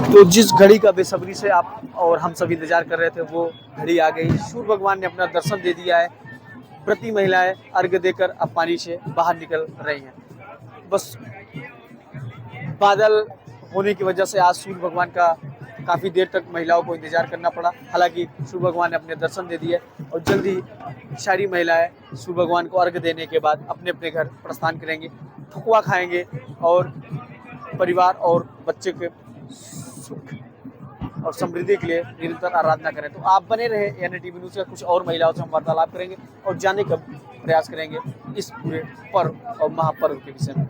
तो जिस घड़ी का बेसब्री से आप और हम सभी इंतजार कर रहे थे वो घड़ी आ गई। सूर्य भगवान ने अपना दर्शन दे दिया है। प्रति महिलाएं अर्घ्य देकर अब पानी से बाहर निकल रही हैं। बस बादल होने की वजह से आज सूर्य भगवान का काफ़ी देर तक महिलाओं को इंतजार करना पड़ा। हालांकि सूर्य भगवान ने अपने दर्शन दे दिए और जल्द ही सारी महिलाएं सूर्य भगवान को अर्घ्य देने के बाद अपने अपने घर प्रस्थान करेंगे, ठकुआ खाएंगे और परिवार और बच्चे के सुख और समृद्धि के लिए निरंतर आराधना करें। तो आप बने रहे NTV न्यूज़ का। कुछ और महिलाओं से हम वार्तालाप करेंगे और जानने का प्रयास करेंगे इस पूरे पर्व और महापर्व के विषय में।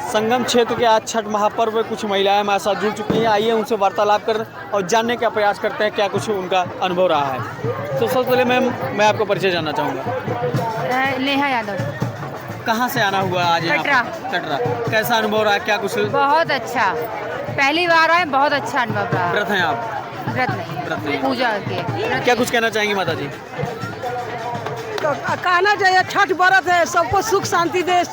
संगम क्षेत्र के आज छठ महापर्व में कुछ महिलाएं हमारे साथ जुड़ चुकी हैं। आइए उनसे वार्तालाप कर और जानने का प्रयास करते हैं क्या कुछ उनका अनुभव रहा है। तो सबसे पहले मैम मैं आपको परिचय जानना चाहूँगा। नेहा यादव। कहाँ से आना हुआ आज यहाँ? कटरा। कैसा अनुभव रहा, क्या कुछ? बहुत अच्छा, पहली बार आए, बहुत अच्छा अनुभव रहा। व्रत हैं आप? व्रत नहीं, पूजा के। क्या कुछ कहना चाहेंगी माता जी? तो कहना चाहिए छठ व्रत है, सबको सुख शांति दे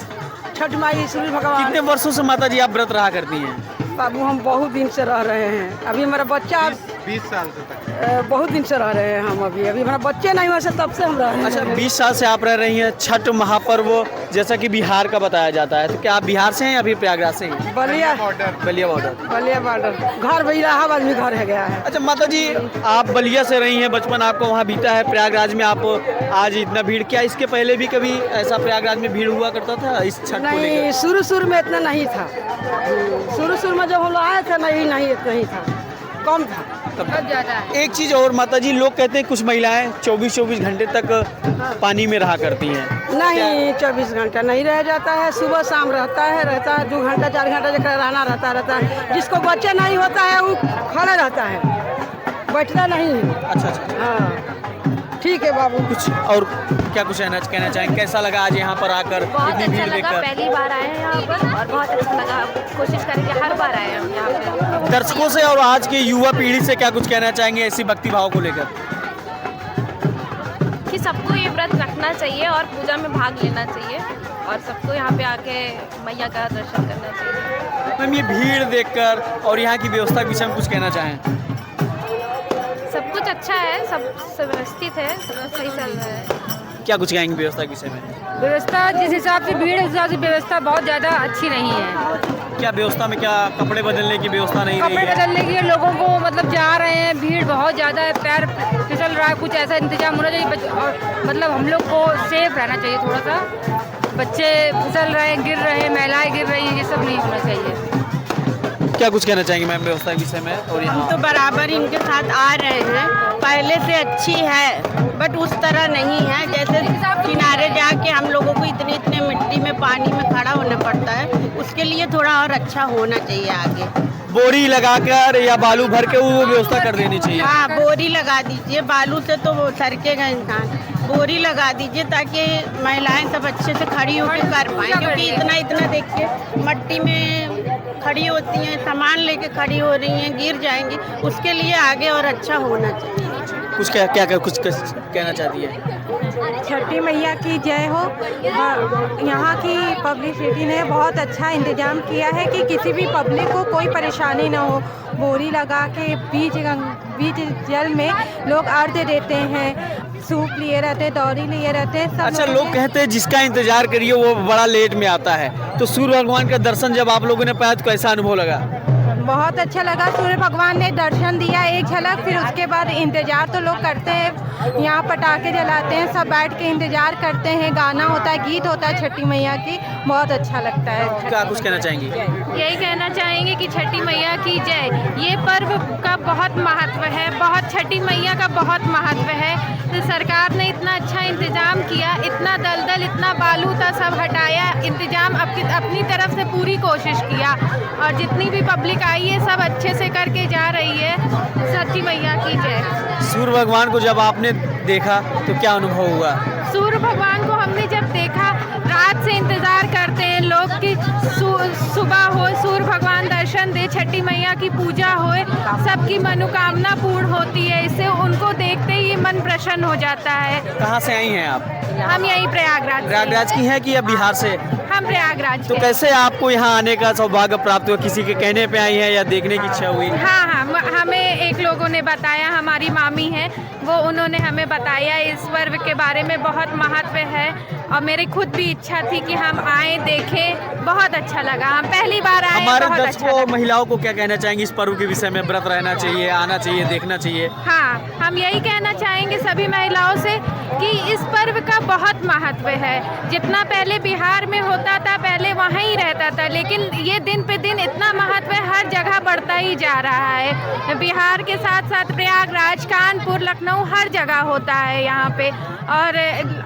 छठ माई सूर्य भगवान। कितने वर्षों से माता जी आप व्रत रहा करती हैं? बाबू हम बहुत दिन से रह रहे हैं। अभी हमारा बच्चा 20 साल से तक बहुत दिन से रह रहे हैं हम। अभी हमारा बच्चे नहीं हुए से तब से हम रह रहे हैं। अच्छा, 20 साल से आप रह रही हैं। छठ महापर्व जैसा कि बिहार का बताया जाता है, तो क्या आप बिहार से हैं या फिर प्रयागराज से हैं? बलिया बॉर्डर घर भी इलाहाबाद में घर है गया है। अच्छा माता जी, आप बलिया से रही हैं, बचपन आपको वहाँ बीता है। प्रयागराज में आप आज इतना भीड़, क्या इसके पहले भी कभी ऐसा प्रयागराज में भीड़ हुआ करता था इस छठ को लेकर? नहीं, शुरू में इतना नहीं था। शुरू में जब हम लोग आए थे नहीं इतना ही था, कम था। बहुत ज्यादा है। एक चीज़ और माता जी, लोग कहते हैं कुछ महिलाएं 24-24 घंटे तक पानी में रहा करती हैं। नहीं, 24 घंटा नहीं रह जाता है, सुबह शाम रहता है 2 घंटा 4 घंटा जगह रहना रहता है। जिसको बच्चे नहीं होता है वो खड़ा रहता है, बैठना नहीं है। अच्छा, हाँ ठीक है बाबू। कुछ और क्या कुछ कहना चाहेंगे? कैसा लगा आज यहाँ पर आकर इतनी भीड़ देखकर? पहली बार आए हैं यहाँ पर और बहुत अच्छा लगा। कोशिश करेंगे हर बार आए हम यहाँ पे। दर्शकों से और आज के युवा पीढ़ी से क्या कुछ कहना चाहेंगे ऐसी भक्ति भाव को लेकर? कि सबको ये व्रत रखना चाहिए और पूजा में भाग लेना चाहिए और सबको यहाँ पे आके मैया का दर्शन करना चाहिए। मैम, ये भीड़ देखकर और यहाँ की व्यवस्था के विषय में कुछ कहना चाहें? सब कुछ अच्छा है, सब व्यवस्थित है, सब सही चल रहा है। क्या कुछ कहेंगे व्यवस्था के विषय में? व्यवस्था जिस हिसाब से भीड़, उस हिसाब से व्यवस्था बहुत ज़्यादा अच्छी नहीं है। क्या व्यवस्था में क्या कपड़े बदलने की व्यवस्था नहीं रही कपड़े है? बदलने के लिए लोगों को मतलब जा रहे हैं, भीड़ बहुत ज़्यादा है, पैर फिसल रहा है। कुछ ऐसा इंतजाम होना चाहिए और मतलब हम लोग को सेफ रहना चाहिए थोड़ा सा। बच्चे फिसल रहे हैं, गिर रहे हैं, महिलाएं गिर रही हैं, ये सब नहीं होना चाहिए। क्या कुछ कहना चाहेंगे मैम व्यवस्था के विषय में? और हम तो बराबर इनके साथ आ रहे हैं, पहले से अच्छी है बट उस तरह नहीं है। जैसे किनारे जाके हम लोगों को इतने मिट्टी में पानी में खड़ा होना पड़ता है, उसके लिए थोड़ा और अच्छा होना चाहिए आगे। बोरी लगाकर या बालू भर के वो व्यवस्था कर देनी चाहिए। हाँ, बोरी लगा दीजिए, बालू से तो वो सरकेगा इंसान। बोरी लगा दीजिए ताकि महिलाएं सब अच्छे से खड़ी होकर कर पाएँ, क्योंकि इतना देख के मट्टी में खड़ी होती हैं, सामान लेके खड़ी हो रही हैं, गिर जाएंगी। उसके लिए आगे और अच्छा होना चाहिए। कुछ क्या कुछ कहना चाहती है? छठी मैया की जय हो। यहाँ की पब्लिसिटी ने बहुत अच्छा इंतजाम किया है कि किसी भी पब्लिक को कोई परेशानी ना हो। बोरी लगा के बीच जल में लोग अर्घ्य देते हैं, सूप लिए रहते, दौरी लिए रहते। अच्छा, लोग कहते हैं जिसका इंतजार करिए वो बड़ा लेट में आता है, तो सूर्य भगवान का दर्शन जब आप लोगों ने पाया तो कैसा अनुभव लगा? बहुत अच्छा लगा। सूर्य भगवान ने दर्शन दिया एक झलक, फिर उसके बाद इंतजार तो लोग करते हैं, यहाँ पटाखे जलाते हैं, सब बैठ के इंतजार करते हैं, गाना होता है, गीत होता है छठी मैया की, बहुत अच्छा लगता है। क्या कुछ कहना चाहेंगी? यही कहना चाहेंगे कि छठी मैया की जय। ये पर्व का बहुत महत्व है, बहुत छठी मैया का बहुत महत्व है। तो सरकार ने इतना अच्छा इंतजाम किया, इतना दलदल, इतना बालू था, सब हटाया, इंतजाम अपनी तरफ से पूरी कोशिश किया और जितनी भी पब्लिक आई है सब अच्छे से करके जा रही है। छठी मैया की जय। सूर्य भगवान को जब आपने देखा तो क्या अनुभव हुआ? सूर्य भगवान को हमने जब देखा, रात से इंतजार करते हैं लोग कि सुबह हो, सूर्य भगवान दर्शन दर्शन दे, छठी मैया की पूजा होए, सबकी मनोकामना पूर्ण होती है। इससे उनको देखते ही मन प्रसन्न हो जाता है। कहाँ से आई हैं आप? हम यही प्रयागराज से। प्रयागराज की हैं कि या बिहार से? हम प्रयागराज तो के। कैसे आपको यहाँ आने का सौभाग्य प्राप्त हुआ? किसी के कहने पे आई हैं या देखने की इच्छा हुई? हाँ हाँ, हमें एक लोगों ने बताया, हमारी मामी है वो, उन्होंने हमें बताया इस पर्व के बारे में बहुत महत्व है, और मेरी खुद भी इच्छा थी कि हम आए देखें। बहुत अच्छा लगा, हम पहली बार आए। हमारे बहुत अच्छा दर्शकों लगा। महिलाओं को क्या कहना चाहेंगे इस पर्व के विषय में? व्रत रहना चाहिए, आना चाहिए, देखना चाहिए? हाँ, हम यही कहना चाहेंगे सभी महिलाओं से कि इस पर्व का बहुत महत्व है। जितना पहले बिहार में होता था, पहले वहाँ ही रहता था, लेकिन ये दिन पे दिन इतना महत्व हर जगह बढ़ता ही जा रहा है। बिहार के साथ साथ प्रयागराज, कानपुर, लखनऊ, हर जगह होता है यहाँ पे,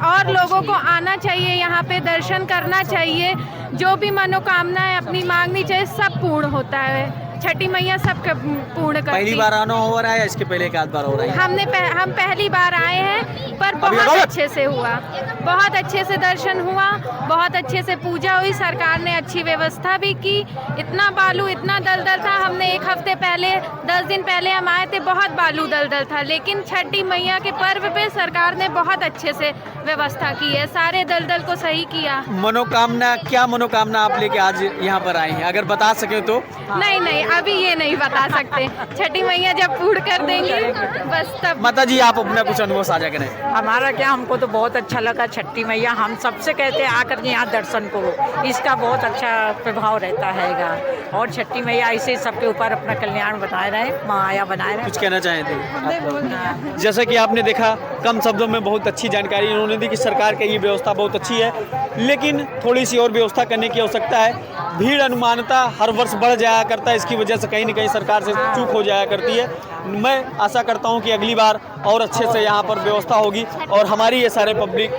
और लोगों को आना चाहिए, यहाँ पे दर्शन करना चाहिए। जो भी मनोकामनाएं अपनी मांगनी चाहिए, सब पूर्ण होता है। छठी मैया सबके पूर्ण करती। पहली बार आना हो रहा है या इसके पहले एक आध बार हो रहा है? हम पहली बार आए हैं, पर बहुत अच्छे से हुआ, बहुत अच्छे से दर्शन हुआ, बहुत अच्छे से पूजा हुई। सरकार ने अच्छी व्यवस्था भी की। इतना बालू, इतना दलदल था, हमने एक हफ्ते पहले, 10 दिन पहले हम आए थे, बहुत बालू दलदल था, लेकिन छठी मैया के पर्व पे सरकार ने बहुत अच्छे से व्यवस्था की है, सारे दलदल को सही किया। मनोकामना, क्या मनोकामना आप लेके आज यहाँ पर आए हैं, अगर बता सके तो? नहीं, अभी ये नहीं बता सकते। छठी मैया जब पूर्ण कर देंगे बस तब। माता जी, आप अपना कुछ अनुभव साझा करें। हमारा क्या, हमको तो बहुत अच्छा लगा। छठी मैया, हम सबसे कहते हैं आकर के यहाँ दर्शन करो, इसका बहुत अच्छा प्रभाव रहता हैगा। और छठी मैया ऐसे सबके ऊपर अपना कल्याण बनाए रहे, माया बनाए रहे। कुछ कहना चाहें थे? जैसा कि आपने देखा, कम शब्दों में बहुत अच्छी जानकारी इन्होंने दी कि सरकार की ये व्यवस्था बहुत अच्छी है, लेकिन थोड़ी सी और व्यवस्था करने की आवश्यकता है। भीड़ अनुमानता हर वर्ष बढ़ जाया करता है, इसकी वजह से कहीं न कहीं सरकार से चूक हो जाया करती है। मैं आशा करता हूं कि अगली बार और अच्छे से यहां पर व्यवस्था होगी और हमारी ये सारे पब्लिक।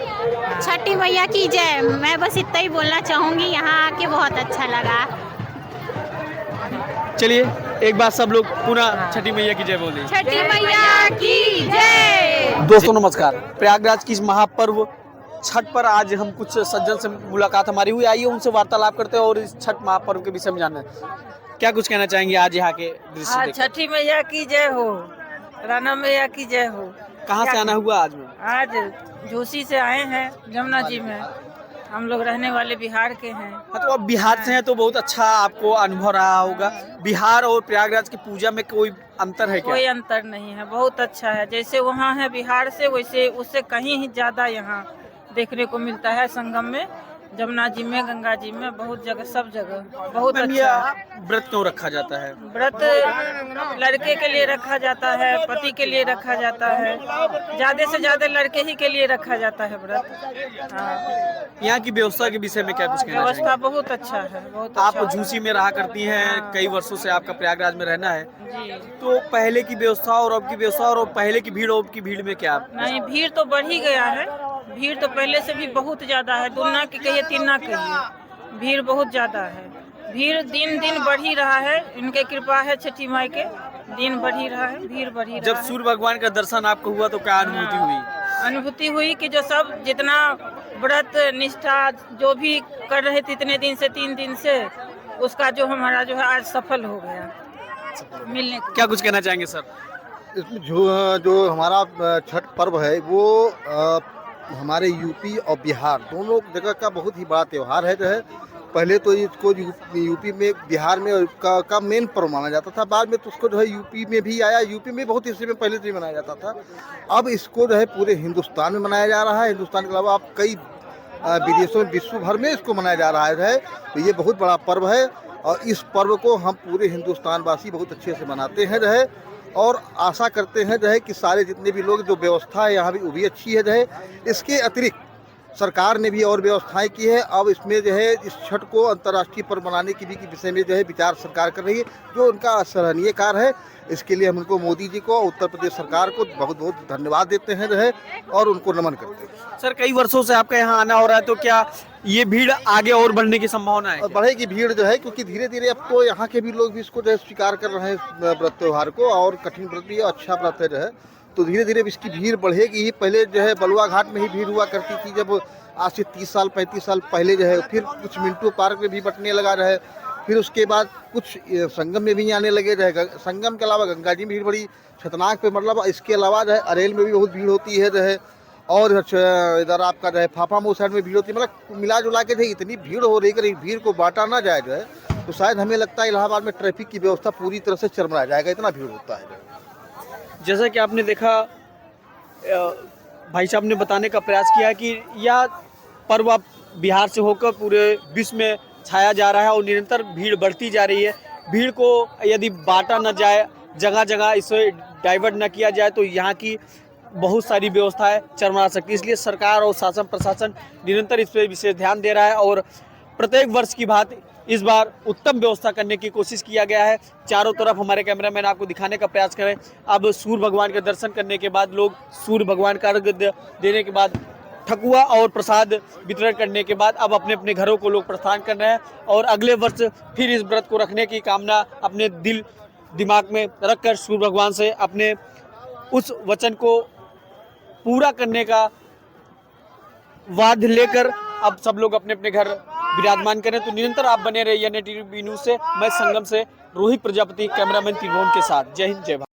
छठी मैया की जय। मैं बस इतना ही बोलना चाहूँगी, यहाँ आके बहुत अच्छा लगा। चलिए एक बार सब लोग पुनः छठी मैया की जय बोलें। छठी मैया की जय। दोस्तों नमस्कार। प्रयागराज की इस महापर्व छठ पर आज हम कुछ सज्जन से मुलाकात हमारी हुई, आइए उनसे वार्तालाप करते हैं और इस छठ महापर्व के विषय में जानना है। क्या कुछ कहना चाहेंगे आज यहाँ के दृश्य देख? छठी मैया की जय हो, राना मैया की जय हो। कहाँ से आना हुआ आज में? आज झूसी से आए हैं, जमुना जी में। हम लोग रहने वाले बिहार के हैं। हाँ, तो अब बिहार से हैं तो बहुत अच्छा आपको अनुभव रहा होगा। बिहार और प्रयागराज की पूजा में कोई अंतर है क्या? कोई अंतर नहीं है, बहुत अच्छा है। जैसे वहाँ है बिहार से, वैसे उससे कहीं ही ज्यादा यहाँ देखने को मिलता है। संगम में, जमुना जी में, गंगा जी में, बहुत जगह, सब जगह बहुत अच्छा है। व्रत क्यों रखा जाता है? व्रत लड़के के लिए रखा जाता है, पति के लिए रखा जाता है, ज्यादा से ज्यादा लड़के ही के लिए रखा जाता है व्रत। हाँ। यहाँ की व्यवस्था के विषय में क्या कुछ कहना व्यवस्था चाहेंगे? बहुत अच्छा है, बहुत आप अच्छा। झूसी में रहा करती हैं, कई वर्षों से आपका प्रयागराज में रहना है, जी। तो पहले की व्यवस्था और अब की व्यवस्था और पहले की भीड़ और अब की भीड़ में क्या? नहीं, भीड़ तो बढ़ ही गया है। भीड़ तो पहले से भी बहुत ज्यादा है, दुना की कहिए तिना कहिए, भीड़ बहुत ज्यादा है। भीड़ दिन दिन बढ़ ही रहा है, इनके कृपा है छठी माई के, दिन बढ़ ही रहा है, भीड़ बढ़ ही रहा जब है। सूर्य भगवान का दर्शन आपको हुआ तो क्या अनुभूति हुई? अनुभूति हुई कि जो सब जितना व्रत निष्ठा जो भी कर रहे थे इतने दिन से, 3 दिन से, उसका जो हमारा जो है आज सफल हो गया मिलने को। क्या कुछ कहना चाहेंगे सर? इसमें जो हमारा छठ पर्व है वो हमारे यूपी और बिहार दोनों जगह का बहुत ही बड़ा त्यौहार है। जो है पहले तो इसको यूपी में, बिहार में का मेन पर्व माना जाता था, बाद में तो उसको जो है यूपी में भी आया। यूपी में बहुत हिस्से में पहले से मनाया जाता था, अब इसको जो है पूरे हिंदुस्तान में मनाया जा रहा है। हिंदुस्तान के अलावा अब कई विदेशों में, विश्व भर में इसको मनाया जा रहा है। तो ये बहुत बड़ा पर्व है और इस पर्व को हम पूरे हिंदुस्तान वासी बहुत अच्छे से मनाते हैं जो है, और आशा करते हैं जो है कि सारे जितने भी लोग, जो व्यवस्था है यहाँ भी वो भी अच्छी है जो है। इसके अतिरिक्त सरकार ने भी और व्यवस्थाएं की है। अब इसमें जो है इस छठ को अंतर्राष्ट्रीय पर्व बनाने की भी विषय में जो है विचार सरकार कर रही है, जो उनका सराहनीय कार्य है। इसके लिए हम उनको, मोदी जी को, उत्तर प्रदेश सरकार को बहुत बहुत धन्यवाद देते हैं जो है, और उनको नमन करते हैं। सर, कई वर्षों से आपका यहाँ आना हो रहा है, तो क्या ये भीड़ आगे और बढ़ने की संभावना है? और बढ़ेगी भीड़ जो है, क्योंकि धीरे धीरे अब तो यहाँ के भी लोग भी इसको जो है स्वीकार कर रहे हैं व्रत त्यौहार को, और कठिन व्रत भी अच्छा व्रत है जो है, तो धीरे धीरे इसकी भीड़ बढ़ेगी ही। पहले जो है बलुआ घाट में ही भीड़ हुआ करती थी, जब आज से 30 साल 35 साल पहले जो है, फिर कुछ मिंटो पार्क में भी बटने लगा रहे, फिर उसके बाद कुछ संगम में भी आने लगे रहे। संगम के अलावा गंगा जी में भीड़ बड़ी खतरनाक पे, मतलब इसके अलावा जो है अरेल में भी बहुत भीड़ होती है जो है, और इधर आपका जो है फाफामऊ साइड में भीड़ होती है। मतलब मिला जुला के जो है इतनी भीड़ हो रही है, भीड़ को बांटा ना जाए जो है, तो शायद हमें लगता है इलाहाबाद में ट्रैफिक की व्यवस्था पूरी तरह से चरमरा जाएगा, इतना भीड़ होता है। जैसा कि आपने देखा, भाई साहब ने बताने का प्रयास किया कि यह पर्व अब बिहार से होकर पूरे विश्व में छाया जा रहा है और निरंतर भीड़ बढ़ती जा रही है। भीड़ को यदि बांटा न जाए, जगह जगह इसे डाइवर्ट न किया जाए, तो यहाँ की बहुत सारी व्यवस्थाएं चरमरा सकती है। इसलिए सरकार और शासन प्रशासन निरंतर इस पर विशेष ध्यान दे रहा है और प्रत्येक वर्ष की भांति इस बार उत्तम व्यवस्था करने की कोशिश किया गया है। चारों तरफ हमारे कैमरामैन आपको दिखाने का प्रयास करें। अब सूर्य भगवान के दर्शन करने के बाद लोग सूर्य भगवान का अर्घ्य देने के बाद ठकुआ और प्रसाद वितरण करने के बाद अब अपने अपने घरों को लोग प्रस्थान कर रहे हैं और अगले वर्ष फिर इस व्रत को रखने की कामना अपने दिल दिमाग में रखकर सूर्य भगवान से अपने उस वचन को पूरा करने का वाद लेकर अब सब लोग अपने अपने घर विराजमान करें। तो निरंतर आप बने रहिए NTV न्यूज़ से। मैं संगम से रोहित प्रजापति, कैमरामैन त्रिभुवन के साथ। जय हिंद, जय भारत।